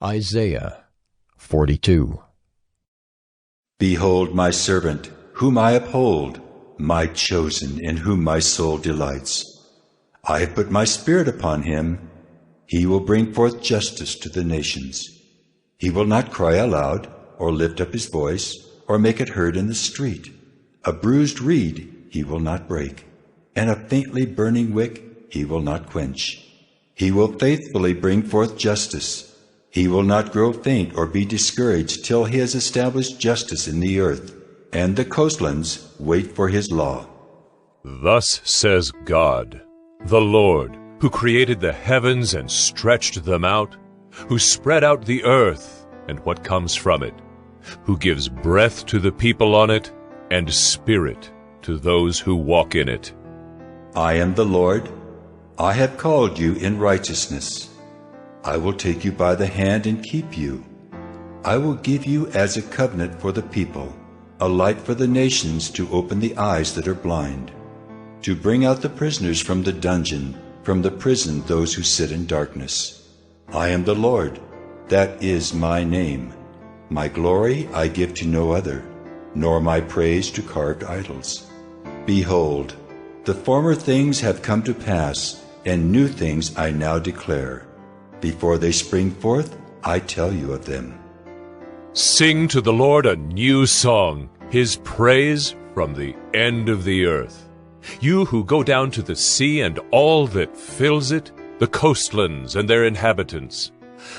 Isaiah 42. Behold my servant, whom I uphold, my chosen, in whom my soul delights. I have put my spirit upon him. He will bring forth justice to the nations. He will not cry aloud, or lift up his voice, or make it heard in the street. A bruised reed he will not break, and a faintly burning wick he will not quench. He will faithfully bring forth justice. He will not grow faint or be discouraged till he has established justice in the earth, and the coastlands wait for his law. Thus says God, the Lord, who created the heavens and stretched them out, who spread out the earth and what comes from it, who gives breath to the people on it, and spirit to those who walk in it. I am the Lord. I have called you in righteousness. I will take you by the hand and keep you. I will give you as a covenant for the people, a light for the nations, to open the eyes that are blind, to bring out the prisoners from the dungeon, from the prison those who sit in darkness. I am the Lord, that is my name. My glory I give to no other, nor my praise to carved idols. Behold, the former things have come to pass, and new things I now declare. Before they spring forth, I tell you of them. Sing to the Lord a new song, his praise from the end of the earth. You who go down to the sea and all that fills it, the coastlands and their inhabitants.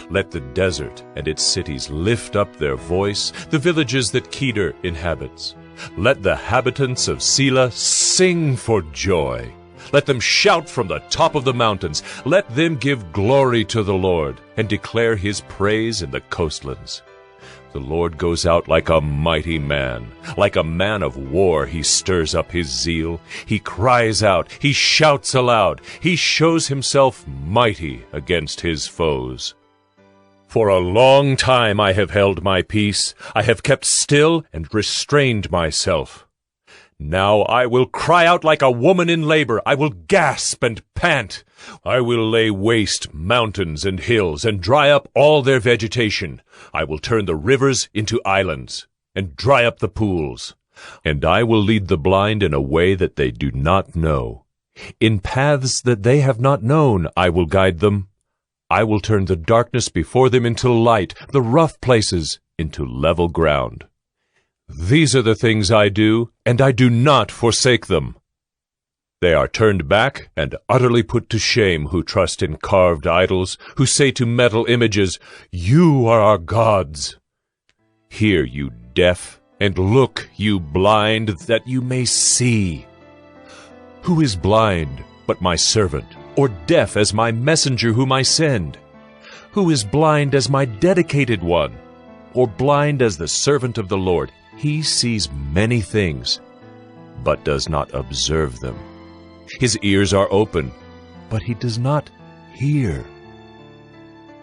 Let the desert and its cities lift up their voice, the villages that Kedar inhabits. Let the habitants of Selah sing for joy. Let them shout from the top of the mountains. Let them give glory to the Lord and declare his praise in the coastlands. The Lord goes out like a mighty man. Like a man of war, he stirs up his zeal. He cries out. He shouts aloud. He shows himself mighty against his foes. For a long time I have held my peace. I have kept still and restrained myself. Now I will cry out like a woman in labor. I will gasp and pant. I will lay waste mountains and hills and dry up all their vegetation. I will turn the rivers into islands and dry up the pools. And I will lead the blind in a way that they do not know. In paths that they have not known, I will guide them. I will turn the darkness before them into light, the rough places into level ground. These are the things I do, and I do not forsake them. They are turned back and utterly put to shame who trust in carved idols, who say to metal images, "You are our gods." Hear, you deaf, and look, you blind, that you may see. Who is blind but my servant, or deaf as my messenger whom I send? Who is blind as my dedicated one, or blind as the servant of the Lord? He sees many things, but does not observe them. His ears are open, but he does not hear.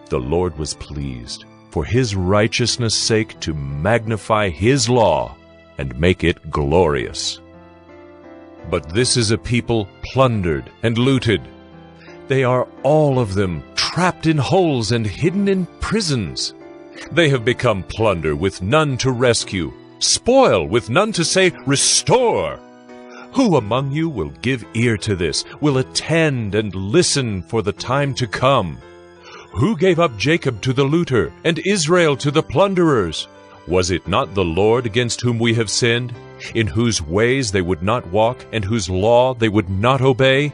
The Lord was pleased, for his righteousness' sake, to magnify his law and make it glorious. But this is a people plundered and looted. They are all of them trapped in holes and hidden in prisons. They have become plunder with none to rescue, spoil with none to say, "Restore." Who among you will give ear to this, will attend and listen for the time to come? Who gave up Jacob to the looter, and Israel to the plunderers? Was it not the Lord against whom we have sinned, in whose ways they would not walk, and whose law they would not obey?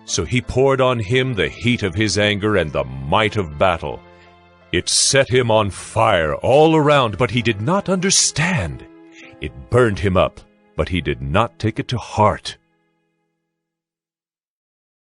So he poured on him the heat of his anger and the might of battle. It set him on fire all around, but he did not understand. It burned him up, but he did not take it to heart.